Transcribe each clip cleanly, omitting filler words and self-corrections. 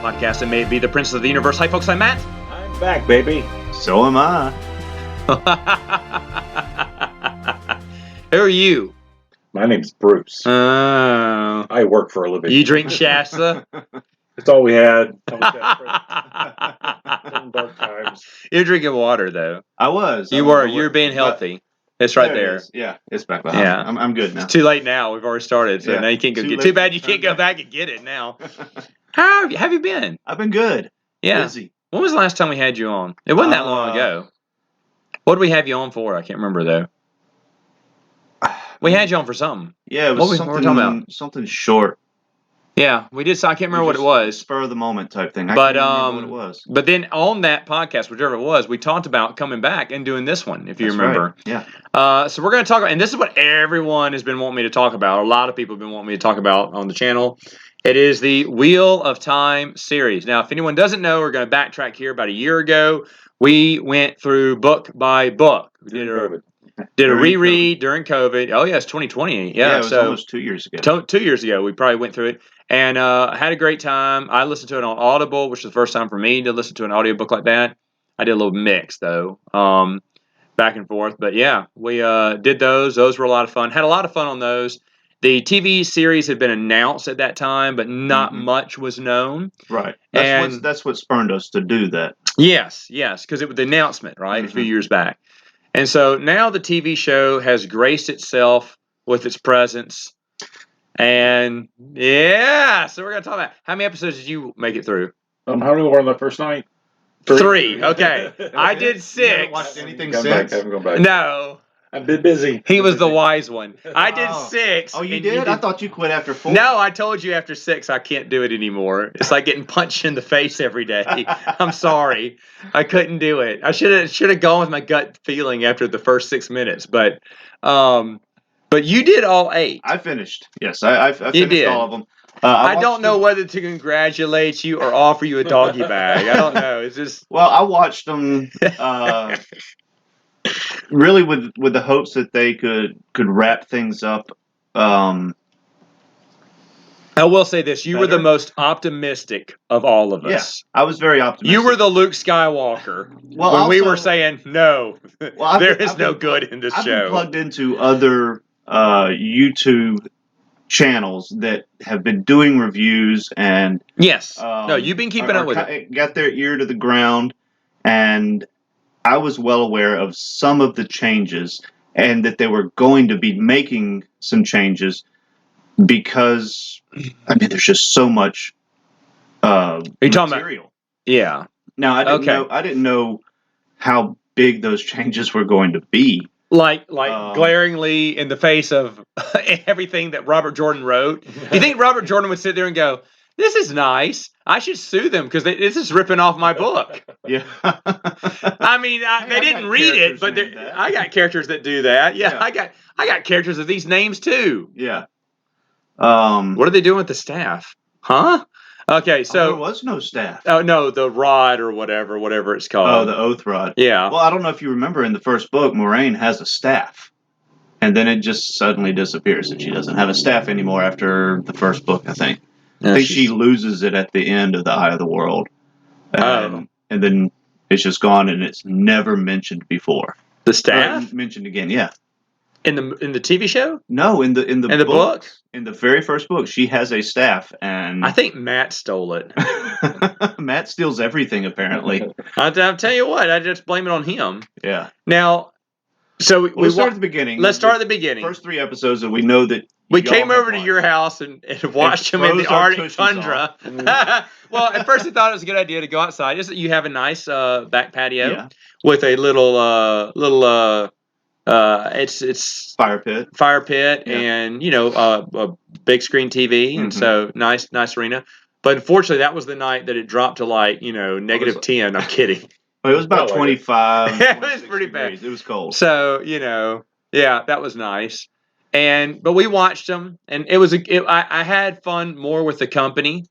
podcast that may be the Prince of the Universe. Hi, folks. I'm Matt. I'm back, baby. So am I. Who are you? My name's Bruce. Oh. I work for a living. You drink Shasta? That's all we had. Some dark times. You're drinking water, though. I was. You were. You're being healthy. It's right there. It is. Yeah, it's back behind. Yeah. I'm good now. It's too late now. We've already started, so now you can't go get it. Too bad you can't go back and get it now. How have you been? I've been good. Yeah. Busy. When was the last time we had you on? It wasn't that long ago. What did we have you on for? I can't remember, though. We had you on for something. Yeah, it was what were we talking about? Something short. Yeah, we did. So I can't remember what it was. Spur of the moment type thing. But can't remember what it was. But then on that podcast, whichever it was, we talked about coming back and doing this one, if you remember. Right. Yeah. So we're going to talk about, and this is what everyone has been wanting me to talk about. A lot of people have been wanting me to talk about on the channel. It is the Wheel of Time series. Now, if anyone doesn't know, we're going to backtrack here. About a year ago, we went through book by book. We did a reread during COVID. Oh, yeah, it's 2020. Yeah, it was almost 2 years ago. 2 years ago, we probably went through it. And had a great time. I listened to it on Audible, which was the first time for me to listen to an audiobook like that. I did a little mix, though, back and forth. But, yeah, we did those. Those were a lot of fun. Had a lot of fun on those. The TV series had been announced at that time, but not much was known. Right. And that's what spurred us to do that. Yes, because it was the announcement, right, a few years back. And so now the TV show has graced itself with its presence. And yeah, so we're going to talk about how many episodes did you make it through? How many were on the first night? 3. Okay. I did 6. You haven't watched anything since? I haven't gone back. No. I've been busy. He was the wise one. I did 6. Oh, you did? I thought you quit after 4. No, I told you after 6 I can't do it anymore. It's like getting punched in the face every day. I'm sorry. I couldn't do it. I should have gone with my gut feeling after the first 6 minutes, but you did all 8. I finished. Yes, I finished all of them. I don't know whether to congratulate you or offer you a doggy bag. I don't know. It's just I watched them really with the hopes that they could wrap things up. I will say this: you were the most optimistic of all of us. Yes, I was very optimistic. You were the Luke Skywalker when we were saying no. There is no good in this show. I've been plugged into other YouTube channels that have been doing reviews and yes, no, you've been keeping up with it. Got their ear to the ground, and I was well aware of some of the changes and that they were going to be making some changes because there's just so much material. Yeah. Now I didn't know how big those changes were going to be. Like glaringly in the face of everything that Robert Jordan wrote. You think Robert Jordan would sit there and go, "This is nice. I should sue them because this is ripping off my book." Yeah. They didn't read it, but I got characters that do that. Yeah. I got characters of these names too. Yeah. What are they doing with the staff? Huh? Okay, so there was no staff. Oh no, the rod or whatever it's called. Oh, the oath rod. Yeah. Well, I don't know if you remember in the first book, Moraine has a staff, and then it just suddenly disappears, and she doesn't have a staff anymore after the first book. I think she loses it at the end of the Eye of the World, and then it's just gone, and it's never mentioned before. The staff mentioned again, yeah. In the TV show? No, in the book. In the very first book, she has a staff, and I think Matt stole it. Matt steals everything, apparently. I'll tell you what, I just blame it on him. Yeah. Now, so we'll start at the beginning. Let's start at the beginning. First 3 episodes, and we know that we came over to your house and watched him in the Arctic tundra. Well, at first I thought it was a good idea to go outside. You have a nice back patio with a little. It's fire pit, and a big screen TV, and so nice arena. But unfortunately, that was the night that it dropped to -10. I'm kidding. Well, it was about 25. It was pretty bad. It was cold. So that was nice. But we watched them, and I had fun more with the company.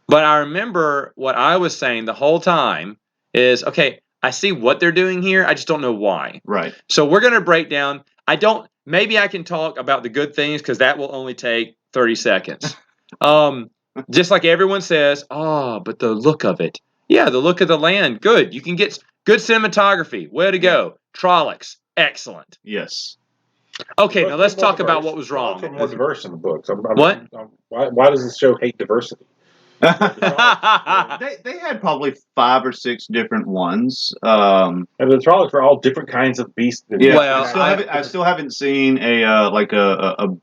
But I remember what I was saying the whole time is, okay, I see what they're doing here. I just don't know why. Right. So we're going to break down. Maybe I can talk about the good things because that will only take 30 seconds. Just like everyone says, oh, but the look of it. Yeah, the look of the land, good. You can get good cinematography. Way to go. Trollocs, excellent. Yes. Okay, now let's talk about diverse. what was Trollocs wrong. are more diverse in the books. What? Why does this show hate diversity? they had probably 5 or 6 different ones. And the Trollocs were all different kinds of beasts. Yeah, Well, I still haven't seen a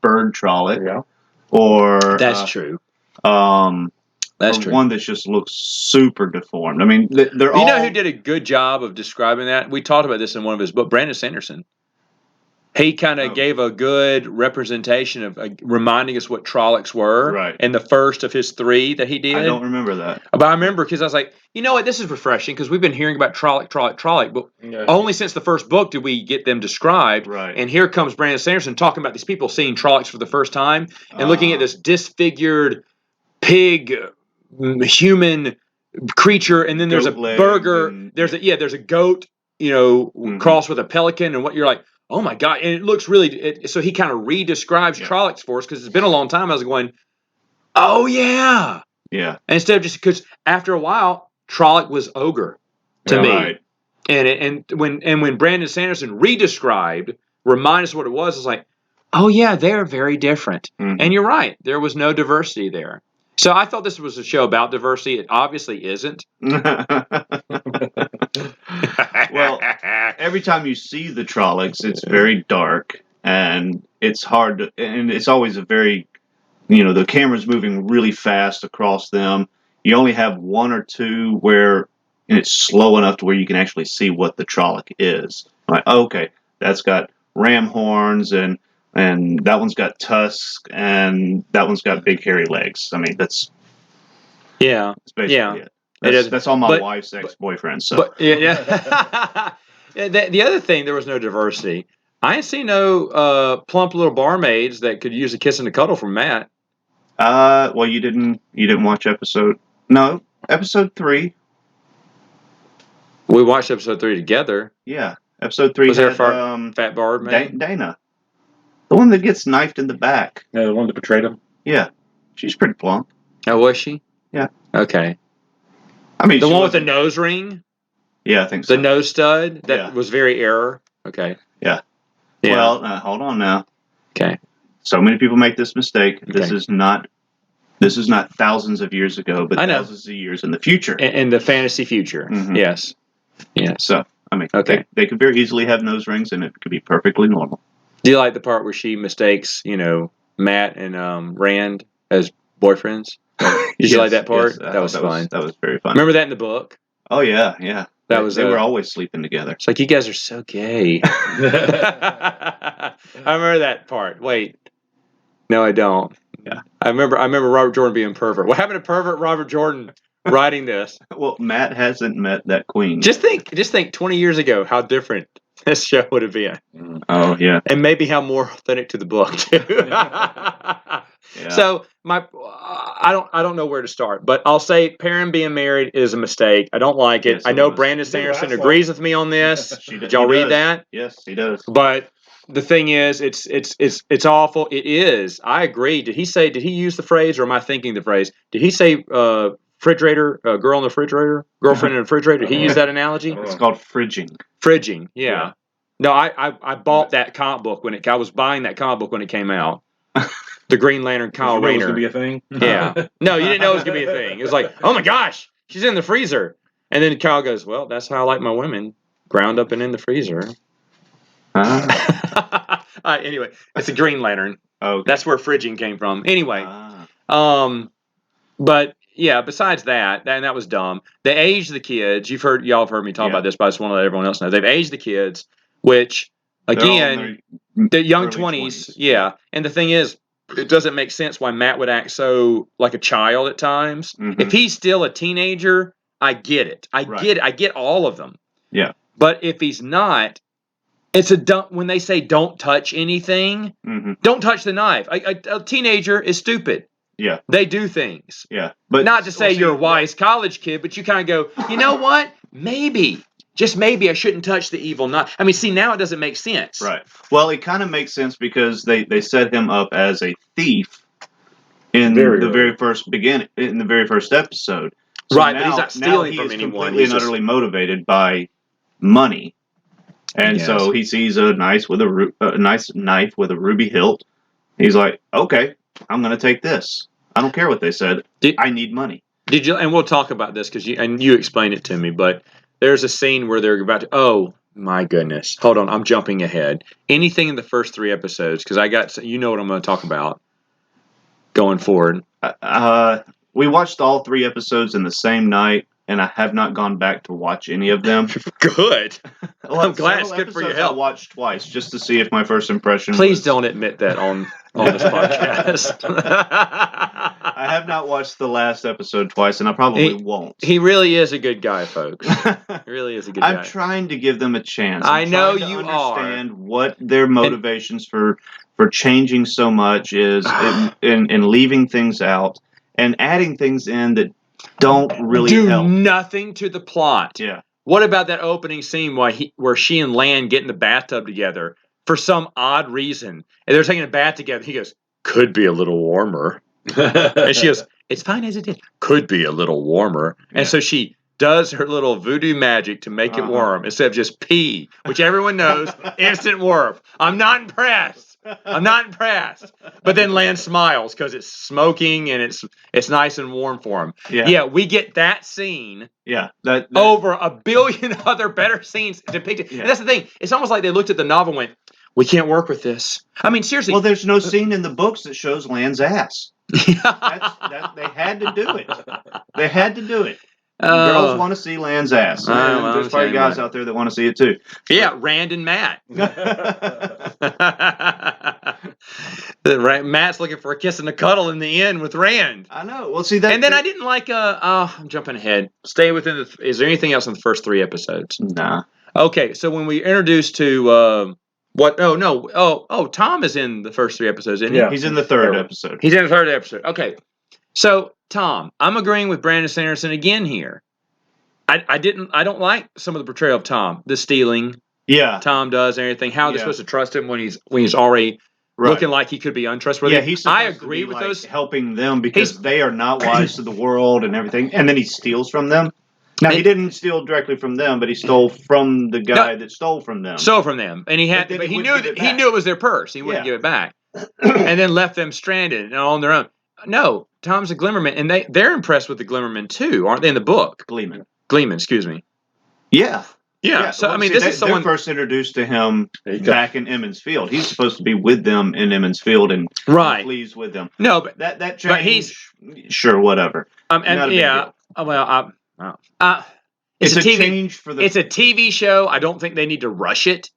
bird Trolloc Yeah. or That's true. or True. one that just looks super deformed. I mean, they're all. You know who did a good job of describing that? We talked about this in one of his books, Brandon Sanderson. He kind of gave a good representation of reminding us what Trollocs were. Right. In the first of his 3 that he did. I don't remember that. But I remember because I was like, you know what, this is refreshing because we've been hearing about Trolloc, but only since the first book did we get them described. Right. And here comes Brandon Sanderson talking about these people seeing Trollocs for the first time and looking at this disfigured pig, human creature, and then there's a burger. There's a goat, crossed with a pelican, and what you're like, oh my god! And it looks really. So he kind of re-describes Trollocs for us because it's been a long time. I was going, oh yeah. Yeah. Instead of just because after a while, Trolloc was ogre to me. Right. And when Brandon Sanderson re-described, reminded us what it was like, oh yeah, they're very different. Mm-hmm. And you're right, there was no diversity there. So I thought this was a show about diversity. It obviously isn't. Well, every time you see the Trollocs, it's very dark and it's hard to, and it's always a very, the camera's moving really fast across them. You only have 1 or 2 where it's slow enough to where you can actually see what the Trolloc is. Like, okay, that's got ram horns and that one's got tusks and that one's got big hairy legs. I mean, that's basically it. That's all my wife's ex-boyfriend. So, but, yeah. The other thing, there was no diversity. I ain't seen no plump little barmaids that could use a kiss and a cuddle from Matt. Well, you didn't watch episode 3. We watched episode 3 together. Yeah, episode 3 was had there a fat barmaid? Dana, the one that gets knifed in the back. Yeah, the one that betrayed him. Yeah, she's pretty plump. Oh, was she? Yeah. Okay. I mean, the one with the nose ring. Yeah, I think so. The nose stud that was very error. Okay. Yeah. Well, hold on now. Okay. So many people make this mistake. Okay. This is not thousands of years ago, but thousands of years in the future. In the fantasy future. Mm-hmm. Yes. Yeah. So, I mean, they could very easily have nose rings, and it could be perfectly normal. Do you like the part where she mistakes, Matt and Rand as boyfriends? Did you like that part? Yes, that was fun. That was very fun. Remember that in the book? Oh yeah. They were always sleeping together. It's like, you guys are so gay. I remember that part. Wait, no, I don't. Yeah, I remember Robert Jordan being pervert. What happened to pervert Robert Jordan writing this? Well, Matt hasn't met that queen. Just think 20 years ago how different this show would have been. Oh yeah, and maybe how more authentic to the book too. Yeah. So I don't know where to start, but I'll say Perrin being married is a mistake. I don't like it. Yes, I know Brandon Sanderson agrees with me on this. Did y'all read that? Yes, he does. But the thing is, it's awful. It is. I agree. Did he use the phrase, or am I thinking the phrase? Did he say refrigerator, girl in the refrigerator, girlfriend in the refrigerator? Did he use that analogy? It's called fridging. Fridging, yeah. No, I bought that comic book I was buying that comic book when it came out. The Green Lantern, Kyle Rayner. Was going to be a thing? Yeah. No, you didn't know it was going to be a thing. It was like, oh my gosh, she's in the freezer. And then Kyle goes, well, that's how I like my women, ground up and in the freezer. Anyway, it's a Green Lantern. Okay. That's where fridging came from. Anyway, but yeah, besides that was dumb. They aged the kids. Y'all have heard me talk about this, but I just want to let everyone else know. They've aged the kids, which again, the young 20s. Yeah. And the thing is, it doesn't make sense why Matt would act so like a child at times. Mm-hmm. If he's still a teenager, I get it. I get it. I get all of them. Yeah. But if he's not, it's when they say don't touch anything, don't touch the knife. A teenager is stupid. Yeah. They do things. Yeah. But not to say you're a wise college kid, but you kind of go, you know what? Maybe. Just maybe I shouldn't touch the evil knife. I mean, see, now it doesn't make sense. Right. Well, it kind of makes sense because they set him up as a thief, in Very the early. very first episode. So Right, but now, he's not stealing he from is anyone. completely He's and just- utterly motivated by money, and Yes. so he sees a nice knife with a ruby hilt. He's like, okay, I'm going to take this. I don't care what they said. I need money. Did you? And we'll talk about this because you explained it to me. But there's a scene where they're about to. Oh my goodness! Hold on, I'm jumping ahead. Anything in the first 3 episodes? Because I got what I'm going to talk about going forward. We watched all 3 episodes in the same night, and I have not gone back to watch any of them. Good. Well, I'm glad it's several good for your episodes health. I watched twice just to see if my first impression. Please was... don't admit that on this podcast. I have not watched the last episode twice, and I probably won't. He really is a good guy, folks. He really is a good guy. I'm trying to give them a chance. I know trying to you understand what their motivations for changing so much is in leaving things out and adding things in that don't really do help. nothing to the plot. Yeah. What about that opening scene where she and Lan get in the bathtub together for some odd reason, and they're taking a bath together? He goes, "Could be a little warmer," and she goes, "It's fine as it is. Could be a little warmer." And so she does her little voodoo magic to make it warm instead of just pee, which everyone knows, instant warmth. I'm not impressed. But then Lan smiles because it's smoking and it's nice and warm for him. Yeah, we get that scene. Yeah, that over a billion other better scenes depicted. Yeah. And that's the thing. It's almost like they looked at the novel and went, "We can't work with this." I mean, seriously. Well, there's no scene in the books that shows Lan's ass. They had to do it. They had to do it. Girls want to see Lan's ass. Well, there's probably guys out there that want to see it too. Yeah, Rand and Matt. Matt's looking for a kiss and a cuddle in the end with Rand. I know. Well, see that. And then I didn't like. I'm jumping ahead. Stay within the. Is there anything else in the first 3 episodes? Nah. Okay, so when we introduced to what? Oh no. Oh, Tom is in the first 3 episodes, isn't he? Yeah. He's in the 3rd episode. He's in the 3rd episode. Okay. So, Tom, I'm agreeing with Brandon Sanderson again here. I don't like some of the portrayal of Tom, the stealing. Yeah. Tom does and everything. How they're supposed to trust him when he's already looking like he could be untrustworthy. Yeah, I agree with those. Helping them because they are not wise to the world and everything, and then he steals from them. Now he didn't steal directly from them, but he stole from the guy that stole from them. Stole from them, and he knew it was their purse. He wouldn't give it back, and then left them stranded and on their own. No, Tom's a Glimmerman, and they're impressed with the Glimmerman too, aren't they? In the book, Gleeman, excuse me. Yeah. So I mean, this is someone they're first introduced to him back in Emmons Field. He's supposed to be with them in Emmons Field and flees with them. No, but that change. But he's sure whatever. And yeah. Well, it's a TV change for the. It's a TV show. I don't think they need to rush it,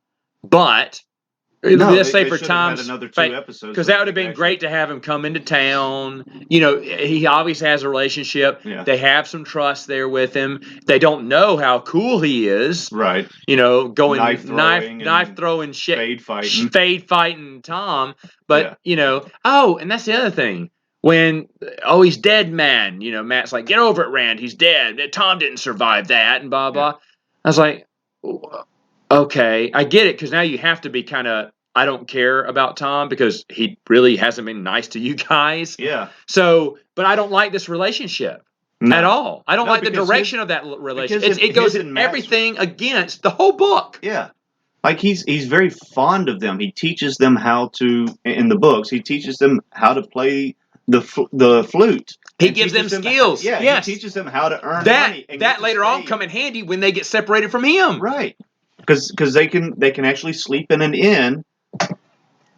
but. No, let's say they for should have had Tom's another 2 episodes because that would have been great to have him come into town. You know, he obviously has a relationship. Yeah. They have some trust there with him. They don't know how cool he is. Right. You know, going knife throwing shit, fade fighting Tom. But you know, and that's the other thing. When he's dead, man. You know, Matt's like, get over it, Rand. He's dead. Tom didn't survive that, and blah blah. I was like. Okay, I get it because now you have to be kind of I don't care about Tom because he really hasn't been nice to you guys. Yeah. So, but I don't like this relationship at all. I don't like the direction of that relationship. It goes in everything against the whole book. Yeah. Like he's very fond of them. He teaches them how to in the books. He teaches them how to play the flute. He gives them skills. He teaches them how to earn money. And that later on come in handy when they get separated from him. Right. Because they can actually sleep in an inn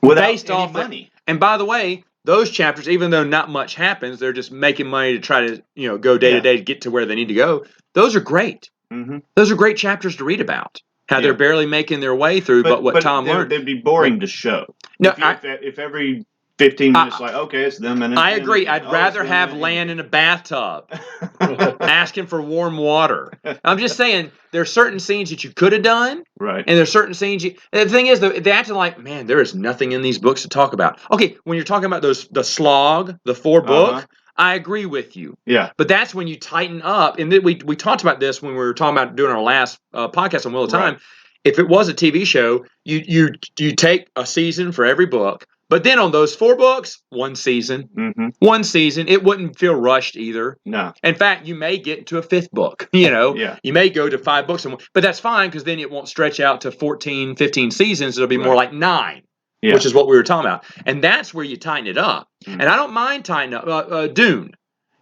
without any money. And by the way, those chapters, even though not much happens, they're just making money to try to go day to day to get to where they need to go. Those are great. Mm-hmm. Those are great chapters to read about. How they're barely making their way through, but what Tom learned. They'd be boring to show. No, if every 15 minutes, it's them. I agree. I'd rather have Lan in a bathtub asking for warm water. I'm just saying there's certain scenes that you could have done. Right. And there's certain scenes the thing is, they acted like, man, there is nothing in these books to talk about. Okay, when you're talking about the slog, the 4-book, I agree with you. Yeah. But that's when you tighten up. And we talked about this when we were talking about doing our last podcast on Wheel of Time. If it was a TV show, you take a season for every book, But then on those 4 books, one season. Mm-hmm. One season. It wouldn't feel rushed either. No. In fact, you may get to a 5th book. You may go to 5 books, but that's fine because then it won't stretch out to 14, 15 seasons. It'll be more like 9, which is what we were talking about. And that's where you tighten it up. And I don't mind tightening up Dune.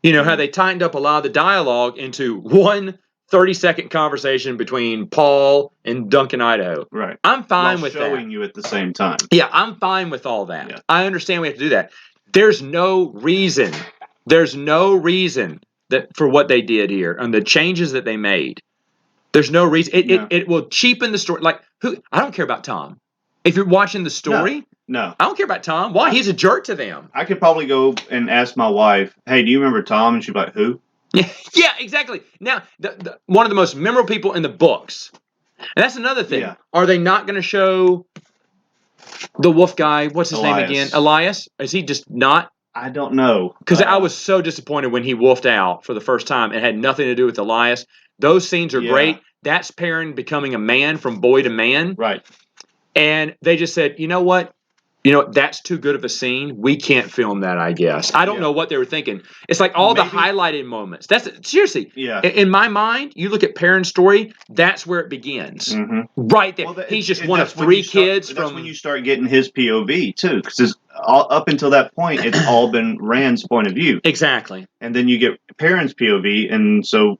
How they tightened up a lot of the dialogue into one 30-second conversation between Paul and Duncan, Idaho. Right. I'm fine with that. Showing you at the same time. Yeah, I'm fine with all that. Yeah. I understand we have to do that. There's no reason that for what they did here and the changes that they made. There's no reason. It will cheapen the story. Like, I don't care about Tom. If you're watching the story, no. I don't care about Tom. Why? He's a jerk to them. I could probably go and ask my wife, hey, do you remember Tom? And she'd be like, who? Yeah, exactly. Now, one of the most memorable people in the books. And that's another thing. Yeah. Are they not going to show the wolf guy? What's his name again? Elias? Is he just not? I don't know. Because I was so disappointed when he wolfed out for the first time. It had nothing to do with Elias. Those scenes are great. That's Perrin becoming a man from boy to man. Right. And they just said, you know what? That's too good of a scene. We can't film that, I guess. I don't know what they were thinking. It's like all the highlighted moments. That's seriously. Yeah. In my mind, you look at Perrin's story, that's where it begins. Mm-hmm. Right there. Well, he's just one of 3 kids from. That's when you start getting his POV, too. Because up until that point, it's all been Rand's point of view. Exactly. And then you get Perrin's POV, and so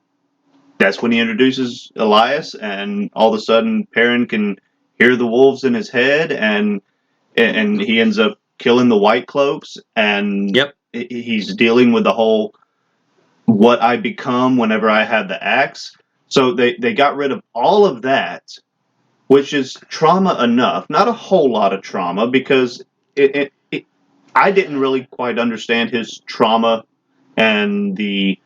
that's when he introduces Elias, and all of a sudden, Perrin can hear the wolves in his head, and he ends up killing the White Cloaks, and he's dealing with the whole what I become whenever I have the axe. So they got rid of all of that, which is trauma enough. Not a whole lot of trauma, because I didn't really quite understand his trauma and the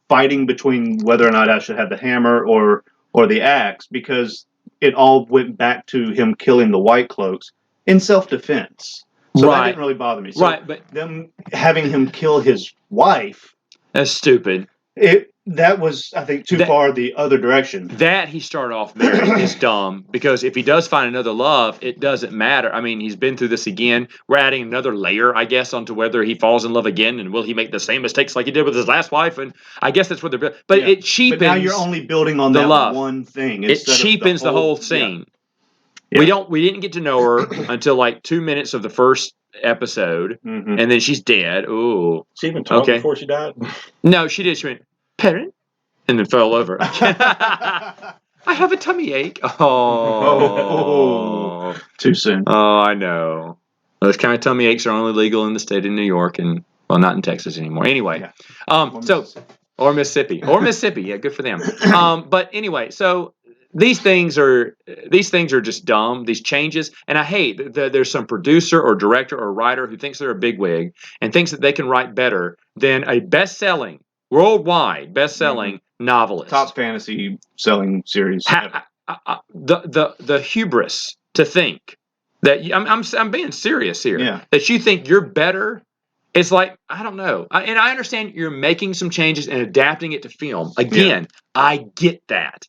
fighting between whether or not I should have the hammer or the axe, because it all went back to him killing the White Cloaks in self-defense. So that didn't really bother me. So but them having him kill his wife, that's stupid. That was, I think, too far the other direction. That he started off marrying is dumb, because if he does find another love, it doesn't matter. I mean, he's been through this again. We're adding another layer, I guess, onto whether he falls in love again, and will he make the same mistakes like he did with his last wife? And I guess that's what they're. But it cheapens. But now you're only building on the that love. One thing. It cheapens the whole scene. Yeah. We didn't get to know her until like 2 minutes of the first episode, and then she's dead. Ooh, she even talked before she died. No, she did. She went, Perrin, and then fell over. I have a tummy ache. Oh, too soon. Oh, I know. Those kind of tummy aches are only legal in the state of New York, and not in Texas anymore. Anyway, or Mississippi. Yeah, good for them. But anyway, so these things are just dumb. These changes, and I hate that there's some producer or director or writer who thinks they're a bigwig and thinks that they can write better than a worldwide best-selling novelist. Top fantasy selling series. The hubris to think that I'm being serious here. Yeah. That you think you're better. It's like, I don't know. And I understand you're making some changes and adapting it to film. Again, I get that.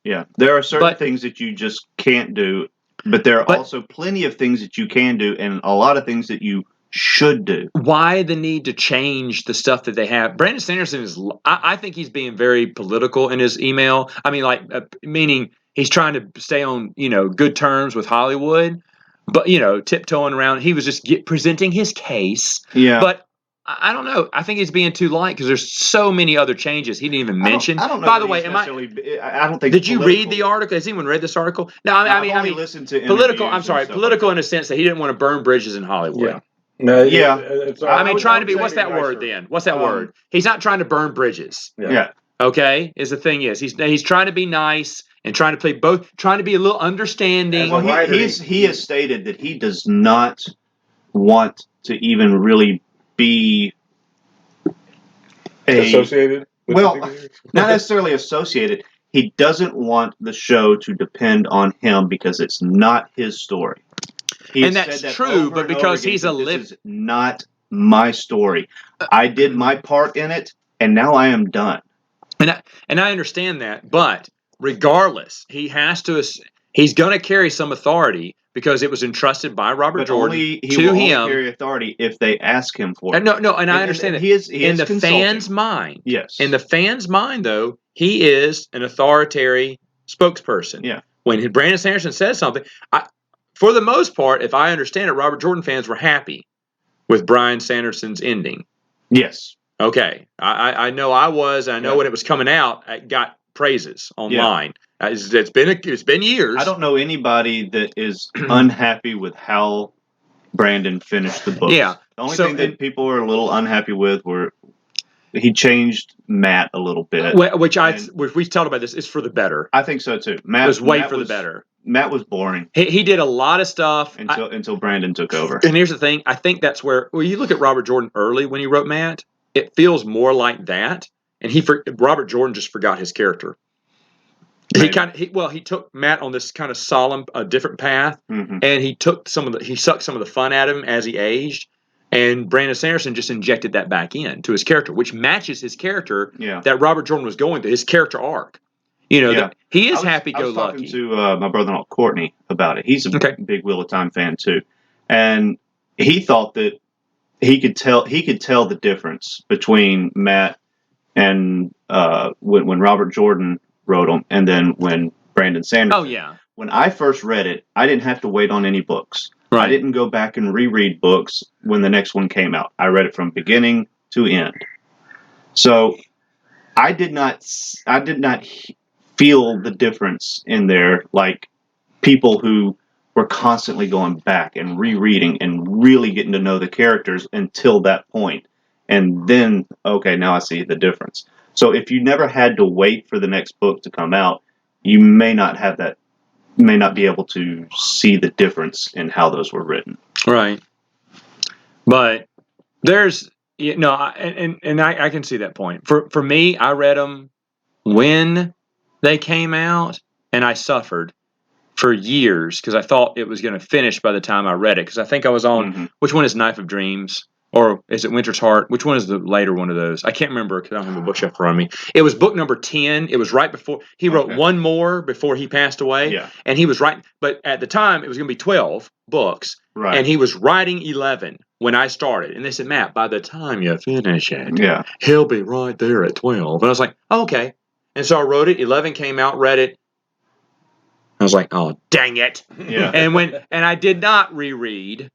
Yeah. There are certain things that you just can't do, but there are also plenty of things that you can do, and a lot of things that you should do. Why the need to change the stuff that they have? Brandon Sanderson I think he's being very political in his email. I mean, meaning he's trying to stay on, good terms with Hollywood, but, tiptoeing around. He was just presenting his case. Yeah. But I don't know. I think he's being too light because there's so many other changes he didn't even mention. I don't know. By the way, I don't think. Did you read the article? Has anyone read this article? No, I mean, listened to political. I'm sorry, political in a sense that he didn't want to burn bridges in Hollywood. Yeah. No, I mean, trying to be. What's that word then? What's that word? He's not trying to burn bridges. Yeah. Okay. Is the thing is he's trying to be nice and trying to play both, trying to be a little understanding. Well, he has stated that he does not want to even really be associated with not necessarily associated. He doesn't want the show to depend on him because it's not his story. And that's true, but because he's a this is not my story. I did my part in it, and now I am done. And I understand that, but regardless, he has to he's going to carry some authority because it was entrusted by Robert But Jordan he to will only him. carry authority if they ask him for it. No, and I understand that. He is in the consulting. fan's mind. Yes. In the fan's mind, though, he is an authoritarian spokesperson. Yeah. When Brandon Sanderson says something, for the most part, if I understand it, Robert Jordan fans were happy with Brian Sanderson's ending. Yes. Okay. I know I was. And I know Yeah. when it was coming out, it got praises online. It's been years. I don't know anybody that is unhappy with how Brandon finished the books. Yeah. The only thing that people are a little unhappy with were he changed Matt a little bit. Which we talked about this, is for the better. I think so too. Matt was way for the better. Matt was boring. He did a lot of stuff until Brandon took over. And here's the thing: I think that's where you look at Robert Jordan early when he wrote Matt. It feels more like that, and Robert Jordan just forgot his character. Maybe. He took Matt on this kind of solemn, different path, and he sucked some of the fun out of him as he aged. And Brandon Sanderson just injected that back into his character, which matches his character that Robert Jordan was going through, his character arc. He is happy-go-lucky. I was talking to my brother-in-law Courtney about it. He's a big Wheel of Time fan too, and he thought that he could tell the difference between Matt and when Robert Jordan wrote them, and then when Brandon Sanderson. Oh yeah. When I first read it, I didn't have to wait on any books. Right. I didn't go back and reread books when the next one came out. I read it from beginning to end. So I did not feel the difference in there like people who were constantly going back and rereading and really getting to know the characters until that point. And then, okay, now I see the difference. So if you never had to wait for the next book to come out, you may not be able to see the difference in how those were written. Right. But there's, I can see that point. For me, I read them when they came out, and I suffered for years because I thought it was going to finish by the time I read it. Because I think I was on, which one is Knife of Dreams? Or is it Winter's Heart? Which one is the later one of those? I can't remember because I don't have a bookshelf in front of me. It was book number 10. It was right before he wrote one more before he passed away. Yeah. And he was writing, but at the time it was going to be 12 books. Right. And he was writing 11 when I started. And they said, Matt, by the time you finish it, yeah, he'll be right there at 12. And I was like, oh, okay. And so I wrote it. 11 came out, read it. I was like, oh, dang it. Yeah. And I did not reread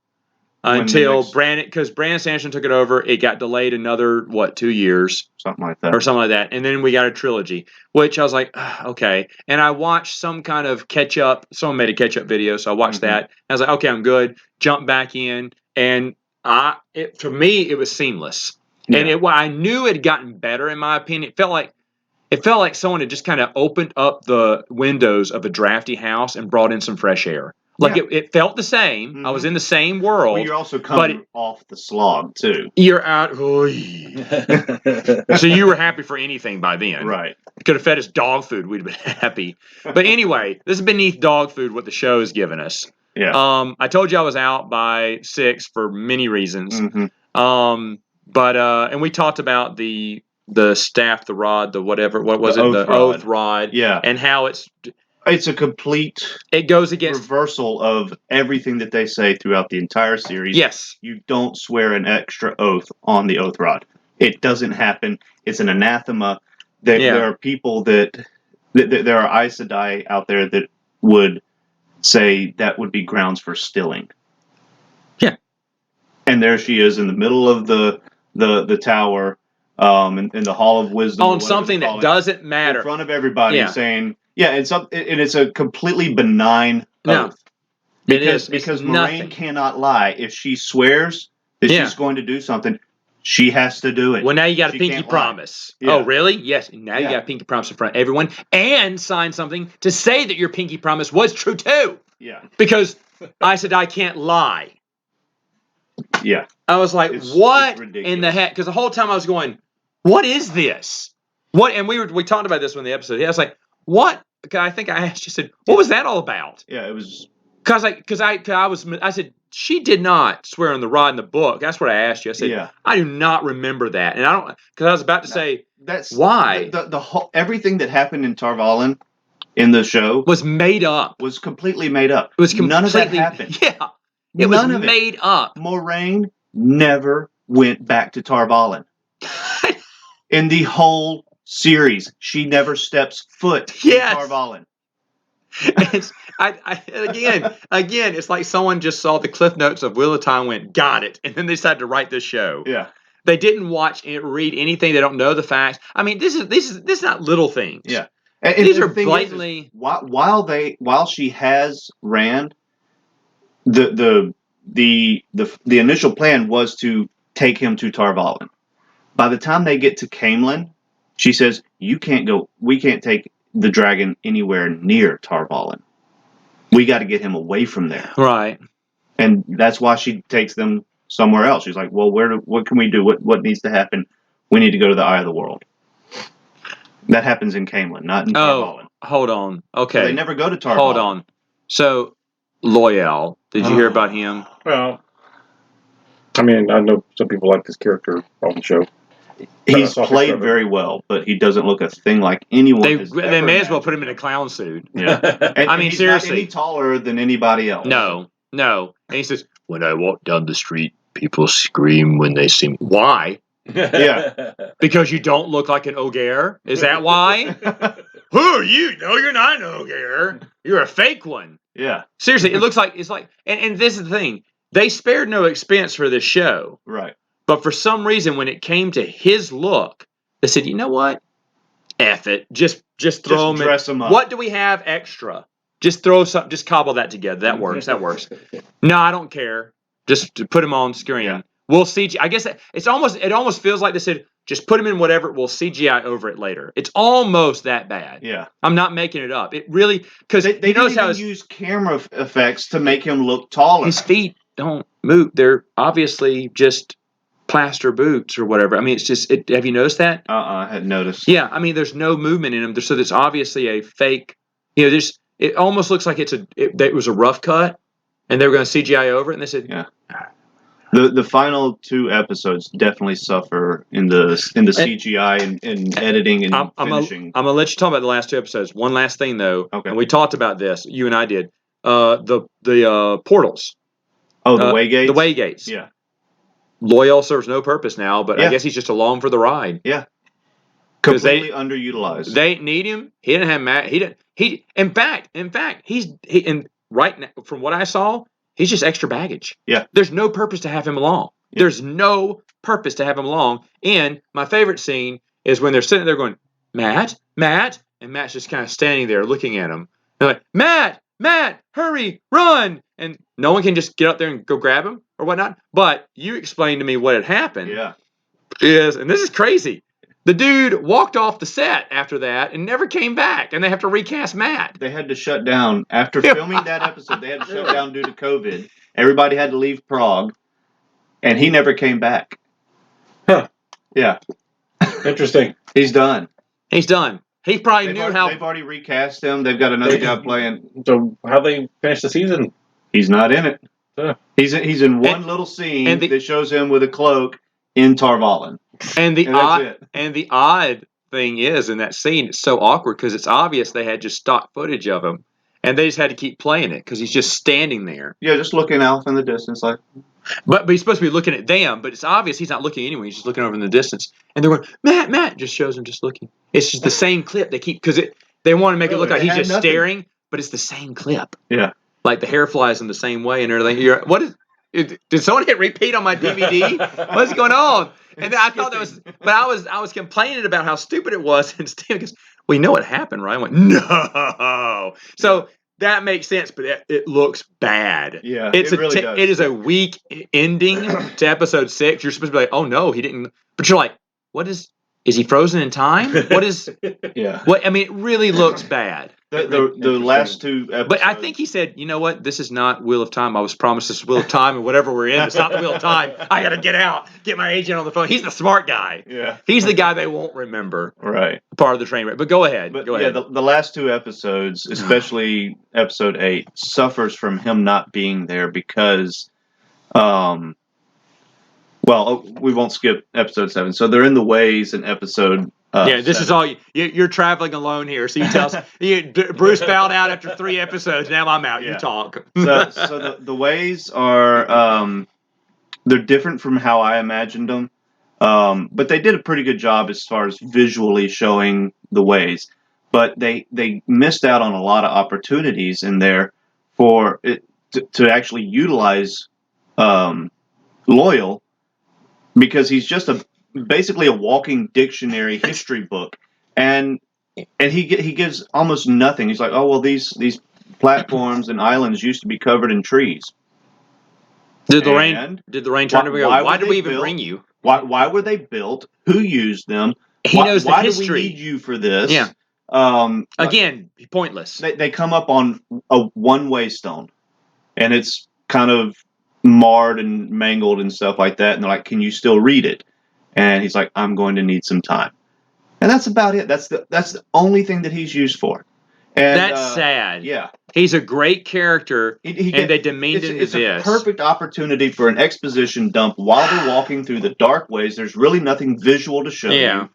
until Brandon Sanderson took it over. It got delayed another 2 years, something like that, and then we got a trilogy, which I was like, okay. And I watched some kind of catch up. Someone made a catch up video, so I watched that. I was like, okay, I'm good. Jumped back in, and for me it was seamless. Yeah. And I knew it had gotten better in my opinion. It felt like someone had just kind of opened up the windows of a drafty house and brought in some fresh air. Like it felt the same. Mm-hmm. I was in the same world. Well, you're also coming off the slog too. You're out. So you were happy for anything by then, right? Could have fed us dog food. We'd have been happy. But anyway, this is beneath dog food. What the show has given us. Yeah. I told you I was out by 6 for many reasons. Mm-hmm. And we talked about the staff, the rod, the whatever. What was it? The oath rod. Yeah. And how it's a complete. It goes against reversal of everything that they say throughout the entire series. Yes, you don't swear an extra oath on the oath rod. It doesn't happen. It's an anathema. There are people that there are Aes Sedai out there that would say that would be grounds for stilling. Yeah, and there she is in the middle of the tower, in the Hall of Wisdom, on something that doesn't matter, in front of everybody, saying. Yeah, it's a completely benign oath. Because Moraine cannot lie. If she swears that she's going to do something, she has to do it. Well, now you got a pinky promise. Yeah. Oh, really? Yes. Now you got a pinky promise in front of everyone, and sign something to say that your pinky promise was true too. Yeah. Because Aes Sedai can't lie. Yeah. I was like, what in the heck? Because the whole time I was going, what is this? What? And we talked about this when the episode hit. I was like, what? I think I asked you, said, what was that all about? Yeah, it was. I said, she did not swear on the rod in the book. That's what I asked you. I said, I do not remember that. And because I was about to say, that's why? The whole, everything that happened in Tar Valon in the show was made up. was completely made up. It was completely, none of that happened. Yeah, it was made up. Moraine never went back to Tar Valon. In the whole series, she never steps foot in Tar Valon. Again, it's like someone just saw the cliff notes of Wheel of Time, went, got it, and then they decided to write this show. Yeah. They didn't read anything. They don't know the facts. I mean, this is not little things. Yeah. And these are blatantly. While she has Rand, the initial plan was to take him to Tar Valon. By the time they get to Caemlyn, she says, "You can't go. We can't take the dragon anywhere near Tar Valon. We got to get him away from there." Right. And that's why she takes them somewhere else. She's like, "Well, what can we do? What needs to happen? We need to go to the Eye of the World." That happens in Caemlyn, not in Tar Valon. Hold on. Okay. So they never go to Tar Valon. Hold on. So, Loyal, did you hear about him? Well, I mean, I know some people like this character on the show. He's played very well, but he doesn't look a thing like anyone. They may as well put him in a clown suit. Yeah. I mean, he's seriously. Not any taller than anybody else. No. And he says, "When I walk down the street, people scream when they see me." Why? Yeah. Because you don't look like an Ogier? Is that why? Who are you? No, you're not an Ogier. You're a fake one. Yeah. Seriously, it's like, and this is the thing. They spared no expense for this show. Right. But for some reason, when it came to his look, they said, "You know what? F it. Just throw him. Dress him up. What do we have extra? Just throw something. Just cobble that together. That works. No, I don't care. Just to put him on screen. Yeah. We'll CGI. I guess it almost feels like they said, just put him in whatever. We'll CGI over it later. It's almost that bad. Yeah. I'm not making it up. It really, because they didn't even use camera effects to make him look taller. His feet don't move. They're obviously just plaster boots or whatever. I mean, it's just. Have you noticed that? I hadn't noticed. Yeah, I mean, there's no movement in them, so it's obviously a fake. It almost looks like it was a rough cut, and they were going to CGI over it, and they said, "Yeah." The final 2 episodes definitely suffer in the CGI and editing and finishing. I'm gonna let you talk about the last 2 episodes. One last thing though, okay. And we talked about this. You and I did. The portals. Oh, the way gates. The way gates. Yeah. Loyal serves no purpose now, but yeah. I guess he's just along for the ride. Yeah. Completely underutilized. They need him. He didn't have Matt. He didn't. In fact, and right now, from what I saw, he's just extra baggage. Yeah. There's no purpose to have him along. Yeah. There's no purpose to have him along. And my favorite scene is when they're sitting there going, Matt, and Matt's just kind of standing there looking at him. They're like, Matt, hurry, run. And no one can just get up there and go grab him or whatnot. But you explained to me what had happened. Yeah. And this is crazy. The dude walked off the set after that and never came back, and they have to recast Matt. They had to shut down. After filming that episode, they had to shut down due to COVID. Everybody had to leave Prague, and he never came back. Huh. Yeah. Interesting. He's done. He probably knew how... They've already recast him. They've got another guy playing. So how they finish the season? He's not in it. Huh. He's in one little scene that shows him with a cloak in Tar Valon. And the odd thing is, in that scene, it's so awkward because it's obvious they had just stock footage of him, and they just had to keep playing it because he's just standing there. Yeah, just looking off in the distance, like. But he's supposed to be looking at them, but it's obvious he's not looking anywhere. He's just looking over in the distance, and they're going, Matt, just shows him just looking. It's just the same clip they keep because they want to make it look like he's just staring, but it's the same clip. Yeah, like the hair flies in the same way and everything. Did someone hit repeat on my DVD? What's going on? And then I thought that was, but I was complaining about how stupid it was, and Steve goes, "Well, you know what happened, right?" I went, "No." So that makes sense, but it looks bad. Yeah, it really does. It is a weak ending to episode 6. You're supposed to be like, "Oh no, he didn't," but you're like, "What is he frozen in time? What is?" Yeah. What I mean, it really looks bad. The last 2 episodes. But I think he said, "You know what? This is not Wheel of Time. I was promised this Wheel of Time, and whatever we're in, it's not the Wheel of Time. I got to get out, get my agent on the phone." He's the smart guy. Yeah. He's the guy they won't remember. Right. Part of the train wreck. But go ahead. Go ahead. The last 2 episodes, especially episode 8, suffers from him not being there because, we won't skip episode 7. So they're in the ways in episode Yeah, this is 7. all you're traveling alone here. So you tell us, Bruce bowed out after 3 episodes. Now I'm out. You Yeah. talk. So the ways are they're different from how I imagined them, but they did a pretty good job as far as visually showing the ways. But they missed out on a lot of opportunities in there for it to actually utilize Loyal, because he's just basically a walking dictionary history book, and he gives almost nothing. He's like, oh well, these platforms and islands used to be covered in trees. Did the And rain turn to go? why Why were did they we even built? bring you? Why were they built? Who used them? He knows the Why do we history. need you for this? Yeah. Like, Again, pointless. they come up on a one-way stone, and it's kind of marred and mangled and stuff like that. And they're like, "Can you still read it?" And he's like, "I'm going to need some time." And that's about it. That's the only thing that he's used for. And That's sad. yeah, He's a great character, he and they demeaned him to it's a this. perfect opportunity for an exposition dump while they're walking through the dark ways. There's really nothing visual to show Yeah. you,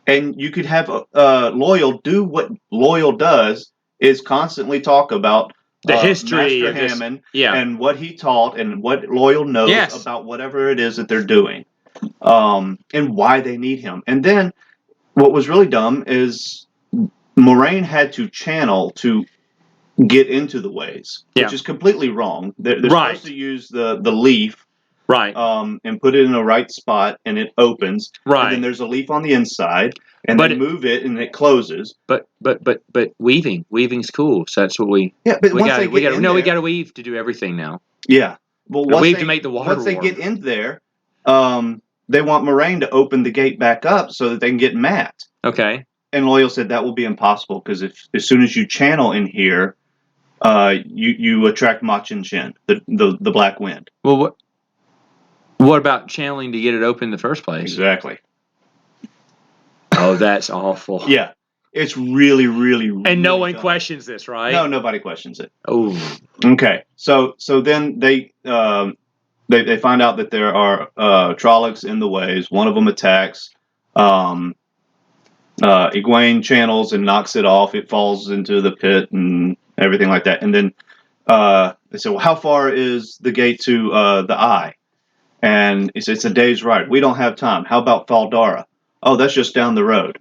and you could have Loyal do what Loyal does, is constantly talk about The history Master of this. Hammond Yeah. and what he taught and what Loyal knows Yes. about whatever it is that they're doing, and why they need him. And then what was really dumb is Moraine had to channel to get into the ways, which Yeah. is completely wrong. They're Right. supposed to use the leaf, Right. and put it in the right spot, and it opens. Right. And then there's a leaf on the inside, and But they it- move it, and it closes. But weaving's cool. So that's what we But once they we get got. in No, we there, got to weave to do everything now. yeah. Well, And weave to make the water once they warm. get in there, they want Moraine to open the gate back up so that they can get Matt. Okay. And Loyal said that will be impossible because if as soon as you channel in here, you attract Machin Shin, the Black Wind. Well, what about channeling to get it open in the first place? Exactly. Oh, that's awful. Yeah, it's really, really, really And no one dumb. questions this, right? No, nobody questions it. Oh. Okay, so then they find out that there are Trollocs in the ways. One of them attacks. Egwene channels and knocks it off. It falls into the pit and everything like that. And then they say, well, how far is the gate to the Eye? And he says, it's a day's ride. We don't have time. How about Faldara? Oh, that's just down the road.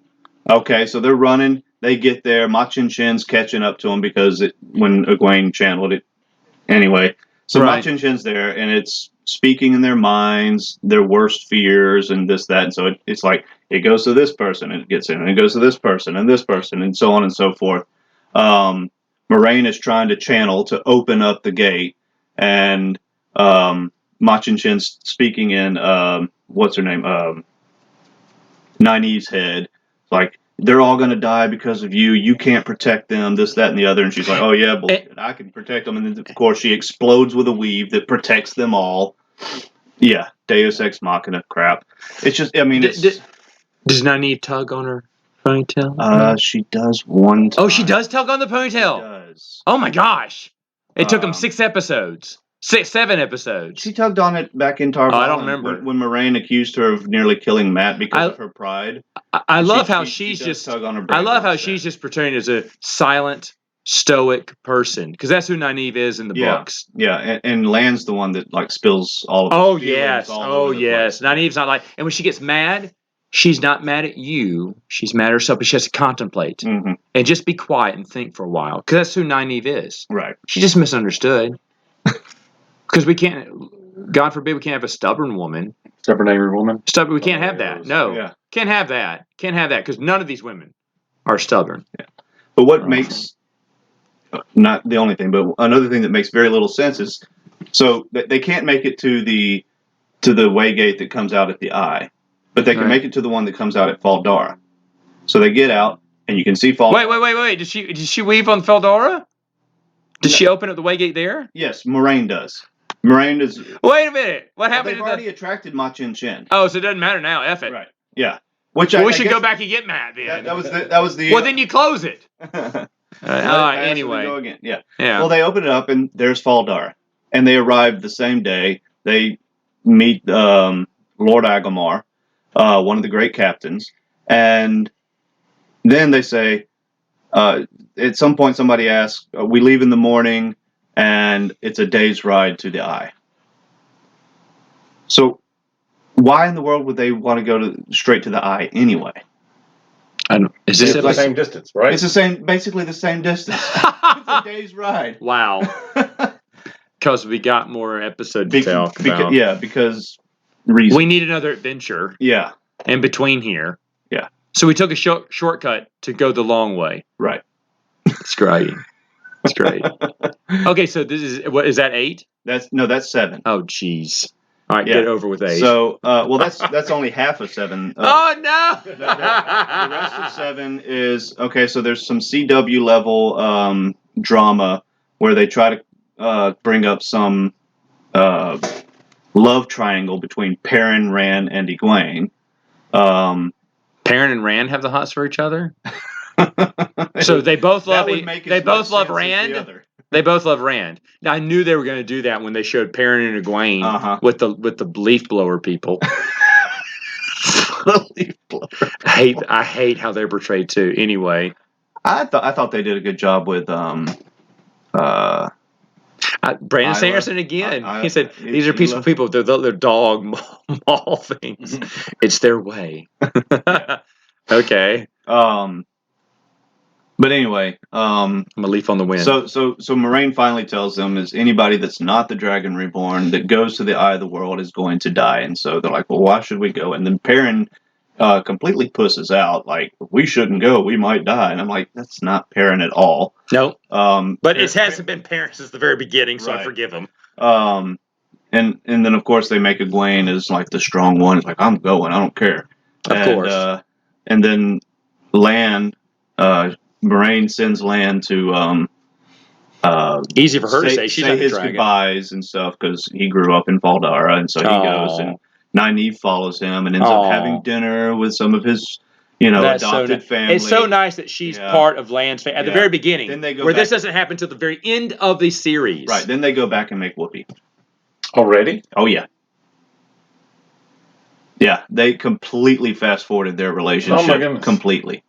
Okay, so they're running. They get there. Machin Shin's catching up to them because when Egwene channeled it. Anyway, so Right. Machin Shin's there, and it's speaking in their minds, their worst fears, and this, that. And so it's like, it goes to this person, and it gets in, and it goes to this person, and so on and so forth. Moraine is trying to channel to open up the gate, and Machin Shin's speaking in, what's her name? Nynaeve's head. It's like, they're all going to die because of you. You can't protect them, this, that, and the other. And she's like, oh, yeah, bullshit. I can protect them. And then, of course, she explodes with a weave that protects them all. Yeah, Deus Ex Machina crap. It's just, I mean, it's... Does Nynaeve tug on her ponytail? She does one time. Oh, she does tug on the ponytail? She does. Oh, my gosh. It took them 7 episodes. 7 episodes. She tugged on it back in Tarvalon. I don't remember. When Moraine accused her of nearly killing Matt because of her pride. I love how she she's does just. tug on her I love how brain she's just portrayed as a silent, stoic person because that's who Nynaeve is in the books. Yeah, and Lan's the one that like spills all of. Oh his feelings yes, all oh over the yes. place. Nynaeve's not like, and when she gets mad, she's not mad at you. She's mad at herself, but she has to contemplate Mhm. and just be quiet and think for a while because that's who Nynaeve is. Right. She just misunderstood because we can't. God forbid we can't have a stubborn woman. Stubborn angry woman. Stubborn. We can't have that. No, Yeah. can't have that. Can't have that because none of these women are stubborn. But what makes not the only thing, but another thing that makes very little sense is so they can't make it to the waygate that comes out at the Eye, but they can Right. make it to the one that comes out at Faldara. So they get out, and you can see Faldara. Wait. Did she weave on Feldora? Did she open up the waygate there? Yes, Moraine does. Moraine is. Wait a minute. What happened They've to already attracted Machin Shin. Oh, so it doesn't matter now. F it. Right. Yeah. Which Well, I we should guess go back and get Matt then. That was the. Well, then you close it. All Let right. it pass Anyway. and then go again. Yeah. Yeah. Well, they open it up, and there's Faldara, and they arrive the same day. They meet Lord Agamar, one of the great captains, And then they say, at some point somebody asks, we leave in the morning and it's a day's ride to the eye. So why in the world would they want to go straight to the eye anyway? Is this It's the same distance, right? It's basically the same distance. It's a day's ride. Wow. Because we got more episodes to talk about. Because reasons. We need another adventure. Yeah. In between here. Yeah. So we took a shortcut to go the long way. Right. It's great. It's great. Okay, so this is what is that 8? That's 7. Oh, jeez. All right, get over with 8. So, that's only half of 7. Oh no! The rest of 7 is okay. So there's some CW level drama where they try to bring up some love triangle between Perrin, Rand, and Egwene. Perrin and Rand have the hots for each other. So they both love. They both love Rand. They both love Rand. Now I knew they were going to do that when they showed Perrin and Egwene with the leaf blower people. Leaf blower. I hate how they're portrayed too. Anyway, I thought they did a good job with Brandon Sanderson again. He said these are peaceful people. They're dog maul things. It's their way. Okay. But anyway, I'm a leaf on the wind. So Moraine finally tells them is anybody that's not the Dragon Reborn that goes to the Eye of the World is going to die. And so they're like, well, why should we go? And then Perrin completely pusses out, like, we shouldn't go, we might die. And I'm like, that's not Perrin at all. No. But it hasn't been Perrin since the very beginning, so right. I forgive him. And then of course they make Egwene as like the strong one. It's like, I'm going, I don't care. Of course. And then Lan, Moraine sends Lan to easy for her to say. She's say his goodbyes and stuff because he grew up in Valdara, and so he goes, and Nynaeve follows him and ends up having dinner with some of his, adopted family. It's so nice that she's part of Lan's family at the very beginning, then they go where this doesn't happen till the very end of the series. Right. Then they go back and make Whoopi. Already? Oh yeah. Yeah, they completely fast forwarded their relationship. Oh my goodness. Completely.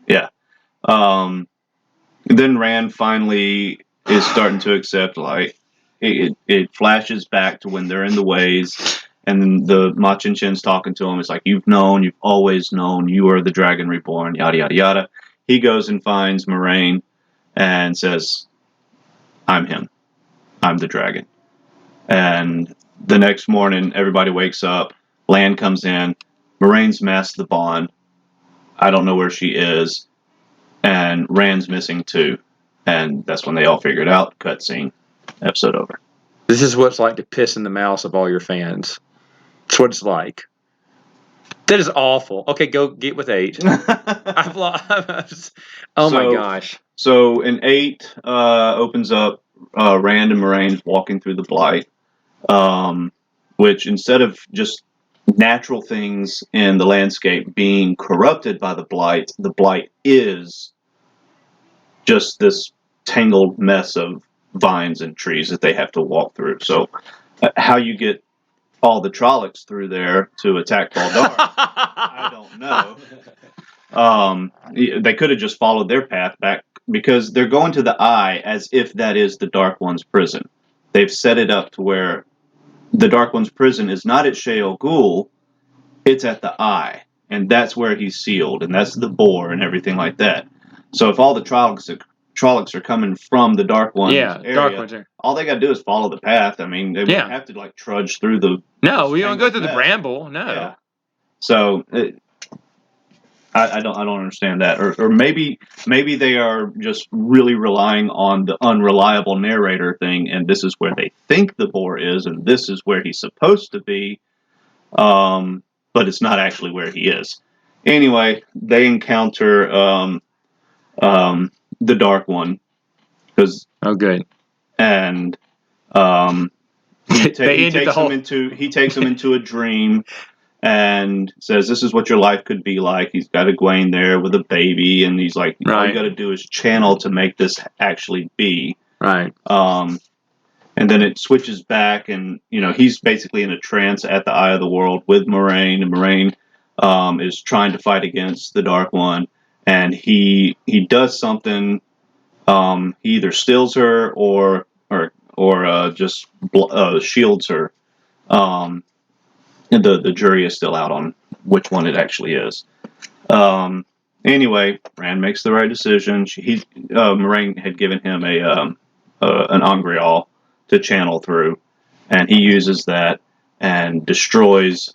Yeah. Then Rand finally is starting to accept, like, it flashes back to when they're in the ways, and then the Machin Chin's talking to him. It's like, you've always known, you are the Dragon Reborn, yada, yada, yada. He goes and finds Moraine and says, I'm him. I'm the dragon. And the next morning, everybody wakes up. Lan comes in. Moraine's masked the bond. I don't know where she is. And Rand's missing too. And that's when they all figure it out. Cutscene. Episode over. This is what it's like to piss in the mouths of all your fans. That's what it's like. That is awful. Okay, go get with 8. I've lost. My gosh. So in 8 opens up Rand and Moraine's walking through the Blight. Which instead of just natural things in the landscape being corrupted by the Blight is just this tangled mess of vines and trees that they have to walk through. So how you get all the Trollocs through there to attack Baldar, I don't know. They could have just followed their path back because they're going to the Eye as if that is the Dark One's prison. They've set it up to where the Dark One's prison is not at Shale Ghul, it's at the Eye. And that's where he's sealed, and that's the boar and everything like that. So if all the Trollocs are coming from the Dark One's area, all they got to do is follow the path. I mean, they wouldn't have to like trudge through the... No, we don't go through the bramble, no. Yeah. So... I don't understand that, or maybe they are just really relying on the unreliable narrator thing, and this is where they think the boar is, and this is where he's supposed to be, but it's not actually where he is. Anyway, they encounter the Dark One, because good, and he takes them into a dream. And says, this is what your life could be like. He's got Egwene there with a baby, and he's like, all you got to do is channel to make this actually be. Right. And then it switches back, and, he's basically in a trance at the Eye of the World with Moraine, and Moraine is trying to fight against the Dark One, and he does something. He either steals her or just shields her. And the jury is still out on which one it actually is. Anyway, Rand makes the right decision. Moraine had given him an Angreal to channel through, and he uses that and destroys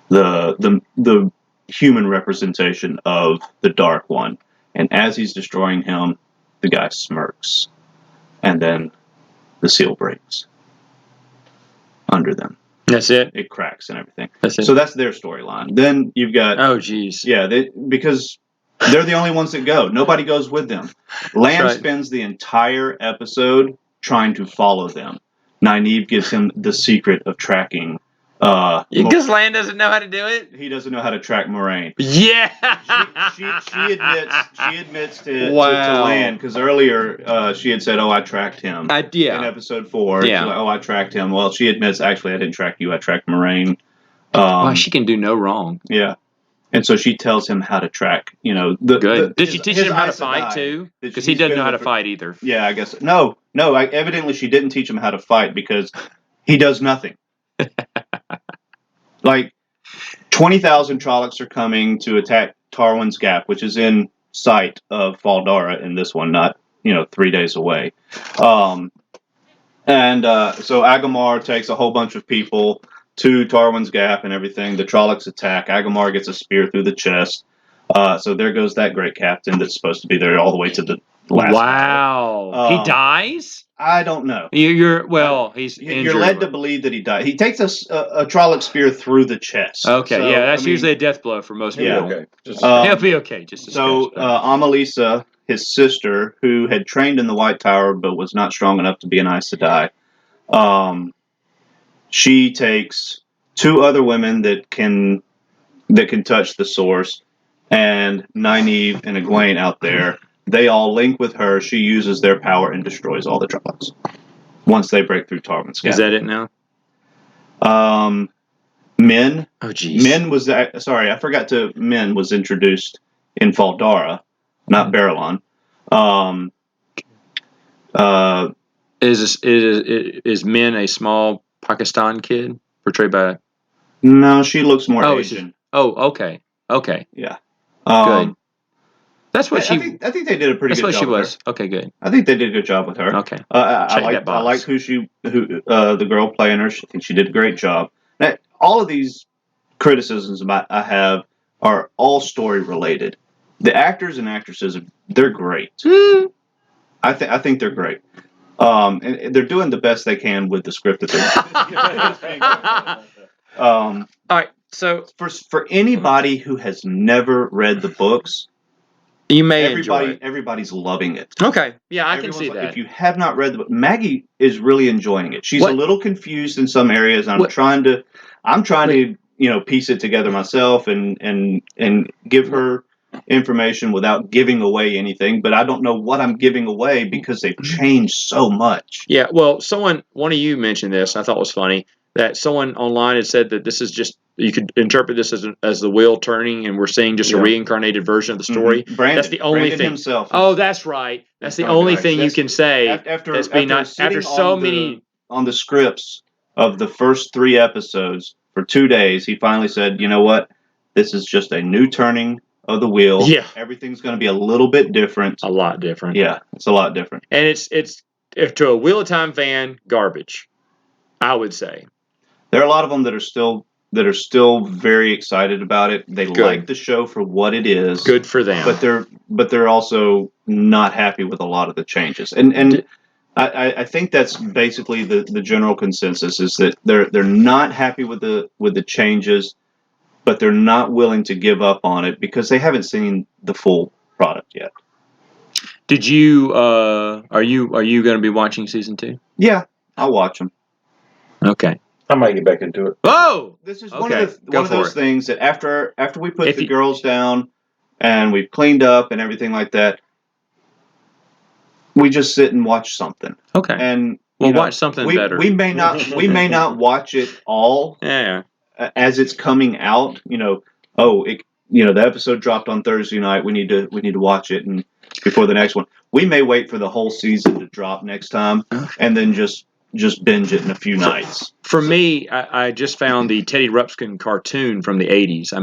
the human representation of the Dark One. And as he's destroying him, the guy smirks, and then the seal breaks under them. That's it. It cracks and everything. That's it. So that's their storyline. Then you've got geez. Yeah, because they're the only ones that go. Nobody goes with them. Lamb right. spends the entire episode trying to follow them. Nynaeve gives him the secret of tracking. Because Lan doesn't know how to do it. He doesn't know how to track Moraine. Yeah. She admits to Lan, because earlier she had said, "Oh, I tracked him." In episode 4. Yeah. She's like, "Oh, I tracked him." Well, she admits, "Actually, I didn't track you. I tracked Moraine." Wow, she can do no wrong. Yeah. And so she tells him how to track, Good. Did she teach him how to fight too? Because he doesn't know how to fight either. Yeah, I guess. No. Evidently, she didn't teach him how to fight because he does nothing. Like 20,000 Trollocs are coming to attack Tarwin's Gap, which is in sight of Faldara in this one, not 3 days away. So Agamar takes a whole bunch of people to Tarwin's Gap and everything. The Trollocs attack. Agamar gets a spear through the chest. So there goes that great captain that's supposed to be there all the way to the last. Wow. He dies? I don't know. He's injured. You're led to believe that he died. He takes a Trolloc spear through the chest. Okay, so, that's usually a death blow for most people. Okay. He'll be okay. Amalisa, his sister, who had trained in the White Tower but was not strong enough to be an Aes Sedai, she takes 2 other women that can touch the Source, and Nynaeve and Egwene out there. They all link with her. She uses their power and destroys all the Trollocs once they break through Tarwin's Gap. Is that it now? Min. Oh, jeez. Min was sorry, I forgot to. Min was introduced in Faldara, not Barillon. Is Min a small Pakistan kid portrayed by? No, she looks more Asian. Okay. Yeah. Good. That's what I think they did a pretty good job. That's what she was. Okay, good. I think they did a good job with her. Okay. I like who the girl playing her. I think she did a great job. Now, all of these criticisms I have are all story related. The actors and actresses, they're great. I think they're great. And they're doing the best they can with the script that they're. All right. So for anybody who has never read the books. You may enjoy it. Everybody's loving it. Okay. Yeah, I can see that. If you have not read the book, Maggie is really enjoying it. She's a little confused in some areas. I'm trying to piece it together myself and give her information without giving away anything. But I don't know what I'm giving away because they've changed so much. Yeah. Well, one of you mentioned this. I thought was funny that someone online had said that this is just. You could interpret this as the wheel turning, and we're seeing just a reincarnated version of the story. Brandon, that's the only thing. Himself oh, that's right. That's the only thing you can say. After so many on the scripts of the first 3 episodes for 2 days, he finally said, "You know what? This is just a new turning of the wheel. Yeah, everything's going to be a little bit different. A lot different. Yeah, it's a lot different. And it's if to a Wheel of Time fan, garbage. I would say there are a lot of them that are still very excited about it. They like the show for what it is. Good for them. But they're also not happy with a lot of the changes. And I think that's basically the general consensus is that they're not happy with the changes, but they're not willing to give up on it because they haven't seen the full product yet. Did you are you going to be watching season 2? Yeah, I'll watch them. Okay. I might get back into it. Oh! This is one of those things that after we put the girls down and we've cleaned up and everything like that, we just sit and watch something. Okay. And watch something better. We may not watch it all as it's coming out. the episode dropped on Thursday night. We need to watch it and before the next one. We may wait for the whole season to drop next time and then just binge it in a few nights. For me, I just found the Teddy Ruxpin cartoon from the '80s. I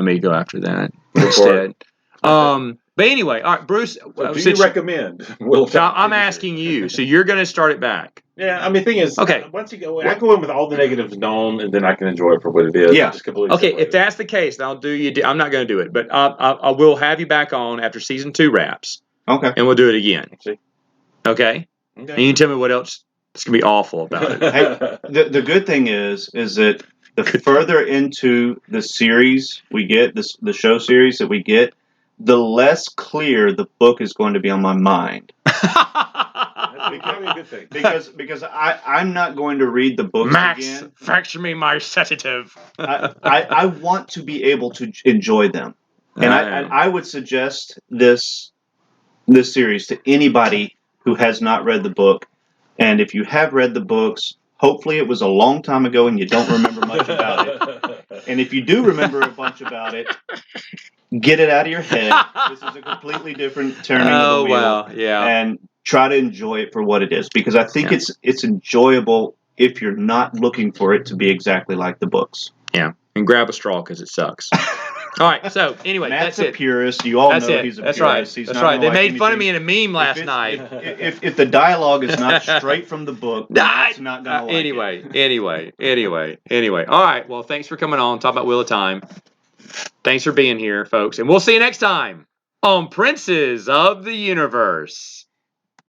may go after that instead. But anyway, all right, Bruce. So do you recommend Wheel of Now, Time? I'm asking you. So you're going to start it back. Yeah, I mean, the thing is, Okay. Once you go, I go in with all the negatives known, and then I can enjoy it for what it is. Yeah. Just completely Okay, separate if that's the case, then I'll do you. I'm not going to do it, but I will have you back on after season 2 wraps, Okay. and we'll do it again. See. Okay. Okay. And you can tell me what else is going to be awful about it. Hey, the good thing is that the further into the series we get, the show series that we get, the less clear the book is going to be on my mind. That's probably a good thing. Because I'm not going to read the books Max, again. fracture me my sedative. I want to be able to enjoy them, and I would suggest this series to anybody who has not read the book. And if you have read the books, hopefully it was a long time ago and you don't remember much about it. And if you do remember a bunch about it, get it out of your head. This is a completely different turning of the wheel. Wow, yeah. And try to enjoy it for what it is, because I think it's enjoyable if you're not looking for it to be exactly like the books. Yeah, and grab a straw because it sucks. All right, so anyway, Matt's that's a it. purist. You all That's know it. he's a That's purist. right. He's That's not right. gonna They like made fun of me anything. in a meme last If night. If the dialogue is not straight from the book, Matt's not gonna like it. Anyway. All right. Well, thanks for coming on. Talk about Wheel of Time. Thanks for being here, folks, and we'll see you next time on Princes of the Universe.